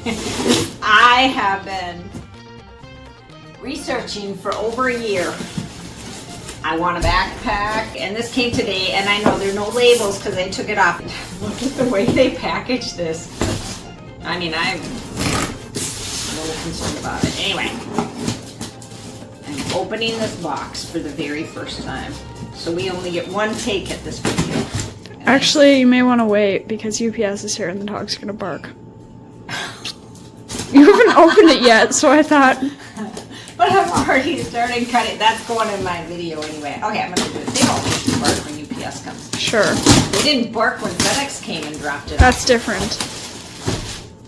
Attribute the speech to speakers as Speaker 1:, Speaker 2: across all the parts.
Speaker 1: I have been researching for over a year. I want a backpack, and this came today, and I know there are no labels because I took it off. Look at the way they package this. I mean, I'm a little concerned about it. Anyway, I'm opening this box for the very first time. So we only get one take at this video.
Speaker 2: Actually, you may want to wait because UPS is here and the dog's gonna bark. You haven't opened it yet, so I thought.
Speaker 1: But I'm already starting cutting. That's going in my video anyway. Okay, I'm gonna do it. They always bark when UPS comes.
Speaker 2: Sure.
Speaker 1: They didn't bark when FedEx came and dropped it.
Speaker 2: That's different.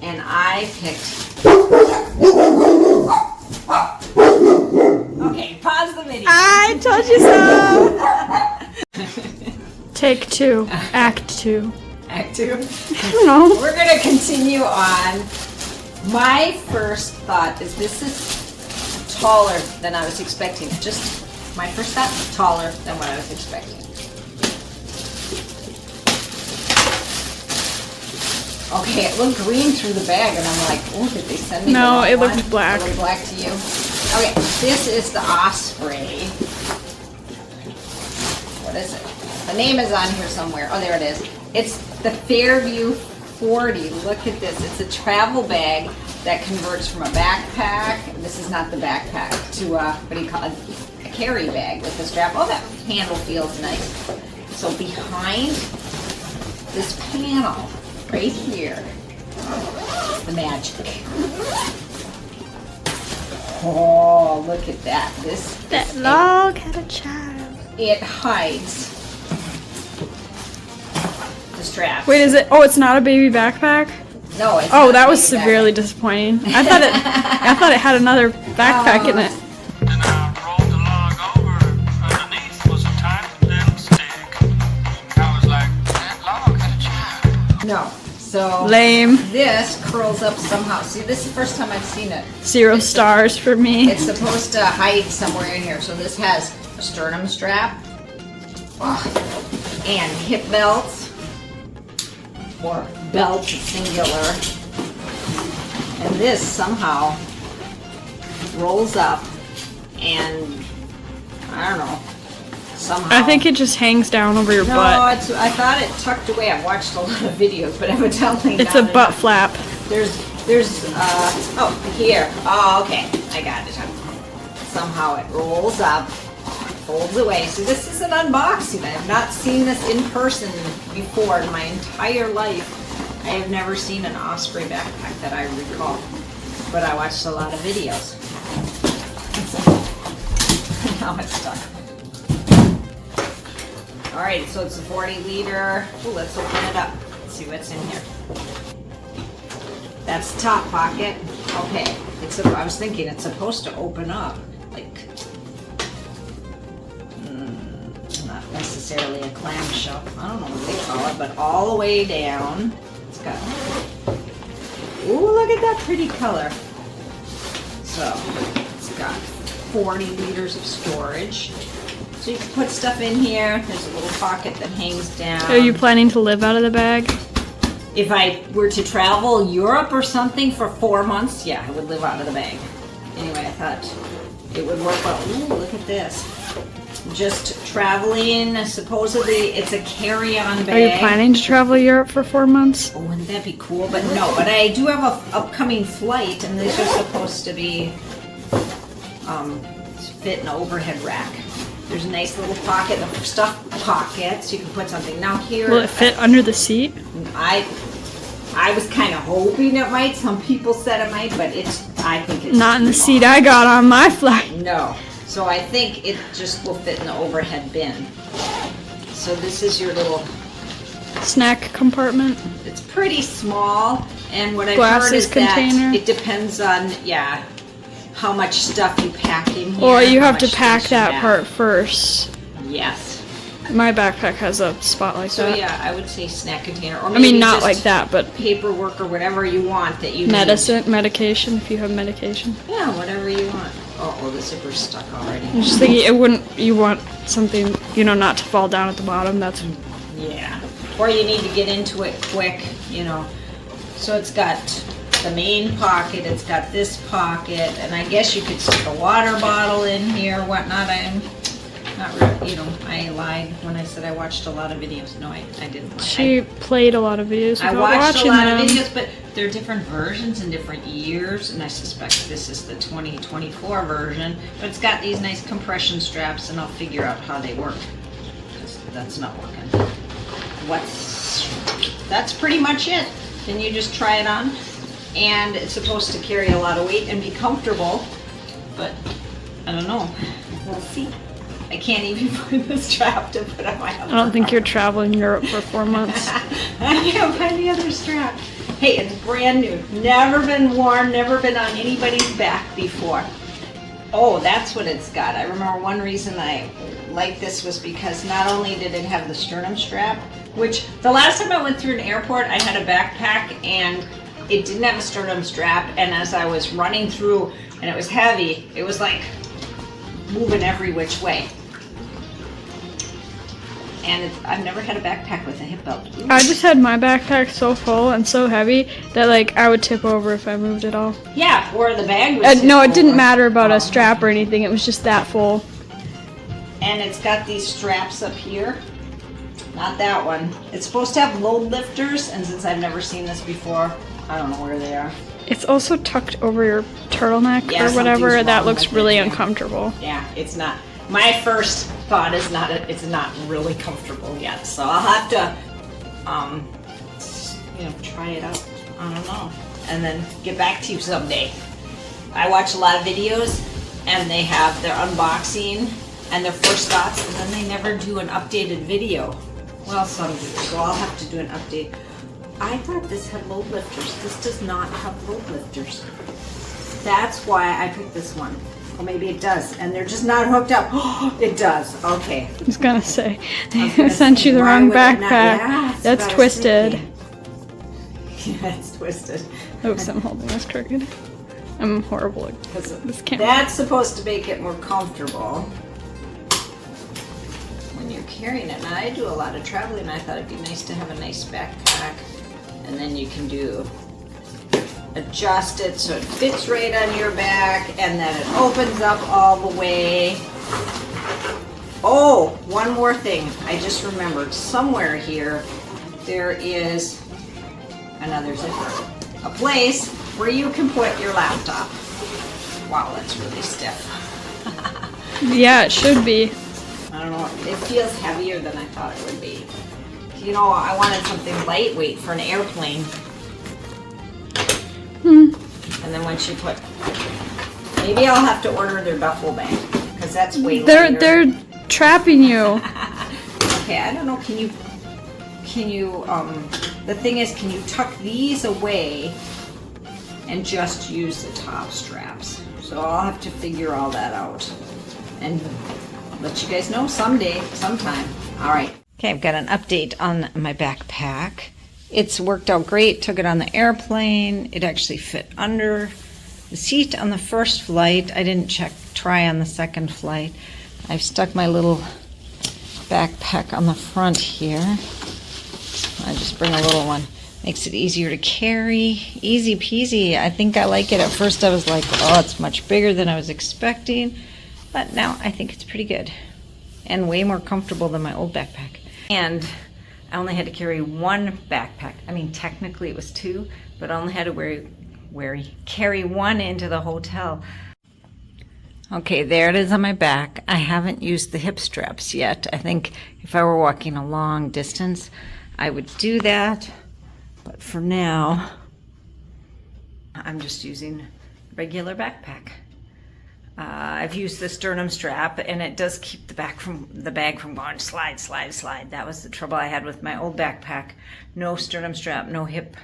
Speaker 1: And I picked. Okay, pause the video.
Speaker 2: I told you so. Take 2. Act 2.
Speaker 1: Act 2.
Speaker 2: I don't know.
Speaker 1: We're gonna continue on. My first thought is this is taller than I was expecting. Just my first thought, taller than what I was expecting. Okay, it looked green through the bag, and I'm like, oh, did they send me the wrong
Speaker 2: it
Speaker 1: one?
Speaker 2: looked black.
Speaker 1: It looked black to you? Okay, this is the Osprey. What is it? The name is on here somewhere. Oh, there it is. It's the Fairview 40. Look at this. It's a travel bag that converts from a backpack. This is not the backpack to a, what do you call it? A carry bag with the strap. Oh, that handle feels nice. So behind this panel, right here, the magic. Oh, look at that.
Speaker 2: That log had a child.
Speaker 1: It hides the strap.
Speaker 2: Wait, is it? Oh, it's not a baby backpack?
Speaker 1: No, it's
Speaker 2: Oh,
Speaker 1: not
Speaker 2: that was
Speaker 1: like
Speaker 2: severely disappointing. I thought it had another backpack in it.
Speaker 3: Then I rolled the log over. Underneath was a tiny little stick. I was like, that log had a child.
Speaker 1: No. So
Speaker 2: Lame.
Speaker 1: this curls up somehow. See, this is the first time I've seen it.
Speaker 2: 0 stars for me.
Speaker 1: It's supposed to hide somewhere in here. So this has a sternum strap and hip belts, or belt singular. And this somehow rolls up and I don't know. Somehow.
Speaker 2: I think it just hangs down over your
Speaker 1: No,
Speaker 2: butt.
Speaker 1: I thought it tucked away. I've watched a lot of videos, but evidently
Speaker 2: It's
Speaker 1: not
Speaker 2: a butt
Speaker 1: enough.
Speaker 2: flap.
Speaker 1: There's oh, here. Oh, okay. I got it. Somehow it rolls up, folds away. So this is an unboxing. I have not seen this in person before in my entire life. I have never seen an Osprey backpack that I recall, but I watched a lot of videos. Now it's stuck. All right, so it's a 40 liter. Ooh, let's open it up. Let's see what's in here. That's the top pocket. Okay, I was thinking it's supposed to open up, like, not necessarily a clamshell. I don't know what they call it, but all the way down. It's got, ooh, look at that pretty color. So, it's got 40 liters of storage. So you can put stuff in here. There's a little pocket that hangs down.
Speaker 2: Are you planning to live out of the bag?
Speaker 1: If I were to travel Europe or something for 4 months, yeah, I would live out of the bag. Anyway, I thought it would work well. Ooh, look at this. Just traveling, supposedly it's a carry-on bag.
Speaker 2: Are you planning to travel Europe for 4 months?
Speaker 1: Oh, wouldn't that be cool? But no, but I do have a upcoming flight, and these are supposed to be fit in an overhead rack. There's a nice little pocket, a stuff pocket, so you can put something. Now here,
Speaker 2: Will it fit under the seat?
Speaker 1: I was kind of hoping it might. Some people said it might, but I think it's
Speaker 2: Not in the
Speaker 1: too
Speaker 2: seat
Speaker 1: long.
Speaker 2: I got on my flight.
Speaker 1: No. So I think it just will fit in the overhead bin. So this is your little,
Speaker 2: Snack compartment.
Speaker 1: it's pretty small, and what I've
Speaker 2: Glasses
Speaker 1: heard is
Speaker 2: container.
Speaker 1: that it depends on, yeah, how much stuff you pack in here.
Speaker 2: Or you
Speaker 1: how
Speaker 2: have to
Speaker 1: much
Speaker 2: pack
Speaker 1: space you
Speaker 2: that
Speaker 1: have.
Speaker 2: part first.
Speaker 1: Yes.
Speaker 2: My backpack has a spot like
Speaker 1: So
Speaker 2: that.
Speaker 1: yeah, I would say snack container, or
Speaker 2: I
Speaker 1: maybe
Speaker 2: mean, not
Speaker 1: just
Speaker 2: like that, but
Speaker 1: paperwork or whatever you want that you
Speaker 2: medication, if you have medication.
Speaker 1: need. Yeah, whatever you want. Oh, the zipper's stuck already.
Speaker 2: I'm just thinking you want something, not to fall down at the bottom. That's
Speaker 1: Yeah. Or you need to get into it quick, So it's got the main pocket, it's got this pocket, and I guess you could stick a water bottle in here, whatnot. I'm not really, you know, I lied when I said I watched a lot of videos. No, I didn't lie.
Speaker 2: She played a lot of videos
Speaker 1: I
Speaker 2: without
Speaker 1: watched a
Speaker 2: watching
Speaker 1: lot
Speaker 2: them.
Speaker 1: of videos, but they're different versions in different years, and I suspect this is the 2024 version. But it's got these nice compression straps, and I'll figure out how they work, because that's not working. That's pretty much it. Then you just try it on, and it's supposed to carry a lot of weight and be comfortable, but I don't know. We'll see. I can't even find the strap to put on my
Speaker 2: I don't think you're traveling Europe for 4 months.
Speaker 1: I can't find the other strap. Hey, it's brand new. Never been worn, never been on anybody's back before. Oh, that's what it's got. I remember one reason I liked this was because not only did it have the sternum strap, which the last time I went through an airport, I had a backpack and it didn't have a sternum strap, and as I was running through and it was heavy, it was like moving every which way. And I've never had a backpack with a hip belt. Ooh.
Speaker 2: I just had my backpack so full and so heavy that like I would tip over if I moved at all.
Speaker 1: Yeah, or the bag was
Speaker 2: No, it
Speaker 1: tip
Speaker 2: didn't
Speaker 1: over.
Speaker 2: matter about a strap or anything. It was just that full.
Speaker 1: And it's got these straps up here. Not that one. It's supposed to have load lifters, and since I've never seen this before, I don't know where they are.
Speaker 2: It's also tucked over your turtleneck
Speaker 1: Yeah,
Speaker 2: or whatever.
Speaker 1: something's
Speaker 2: that
Speaker 1: wrong
Speaker 2: looks
Speaker 1: with
Speaker 2: really
Speaker 1: it, yeah.
Speaker 2: uncomfortable.
Speaker 1: Yeah, it's not. My first thought is it's not really comfortable yet, so I'll have to, try it out. I don't know, and then get back to you someday. I watch a lot of videos, and they have their unboxing and their first thoughts, and then they never do an updated video. Well, some do, so I'll have to do an update. I thought this had load lifters. This does not have load lifters. That's why I picked this one. Or maybe it does, and they're just not hooked up. It does. Okay.
Speaker 2: I was gonna say,
Speaker 1: I was
Speaker 2: they
Speaker 1: gonna
Speaker 2: sent
Speaker 1: say,
Speaker 2: you the
Speaker 1: why
Speaker 2: wrong
Speaker 1: would it not-
Speaker 2: backpack.
Speaker 1: Yeah, it's
Speaker 2: That's
Speaker 1: what I was
Speaker 2: twisted.
Speaker 1: thinking. Yeah, it's twisted.
Speaker 2: Oops, I'm holding this crooked. I'm horrible at this camera.
Speaker 1: That's supposed to make it more comfortable when you're carrying it. Now, I do a lot of traveling. I thought it'd be nice to have a nice backpack, and then you can adjust it so it fits right on your back, and then it opens up all the way. Oh, one more thing. I just remembered. Somewhere here, there is another zipper. A place where you can put your laptop. Wow, that's really stiff.
Speaker 2: Yeah, it should be.
Speaker 1: I don't know. It feels heavier than I thought it would be. You know, I wanted something lightweight for an airplane. And then once you put, maybe I'll have to order their duffel bag because that's way lighter.
Speaker 2: They're trapping you.
Speaker 1: Okay, I don't know. Can you? The thing is, can you tuck these away and just use the top straps? So I'll have to figure all that out and let you guys know sometime. All right. Okay, I've got an update on my backpack. It's worked out great. Took it on the airplane. It actually fit under the seat on the first flight. I didn't try on the second flight. I've stuck my little backpack on the front here. I just bring a little one. Makes it easier to carry. Easy peasy. I think I like it. At first I was like, oh, it's much bigger than I was expecting. But now I think it's pretty good. And way more comfortable than my old backpack. And I only had to carry one backpack. I mean, technically it was two, but I only had to carry one into the hotel. Okay, there it is on my back. I haven't used the hip straps yet. I think if I were walking a long distance, I would do that. But for now, I'm just using regular backpack. I've used the sternum strap, and it does keep the bag from going slide, slide, slide. That was the trouble I had with my old backpack. No sternum strap, no hip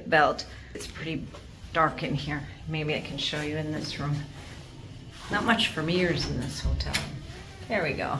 Speaker 1: belt. It's pretty dark in here. Maybe I can show you in this room. Not much for mirrors in this hotel. There we go.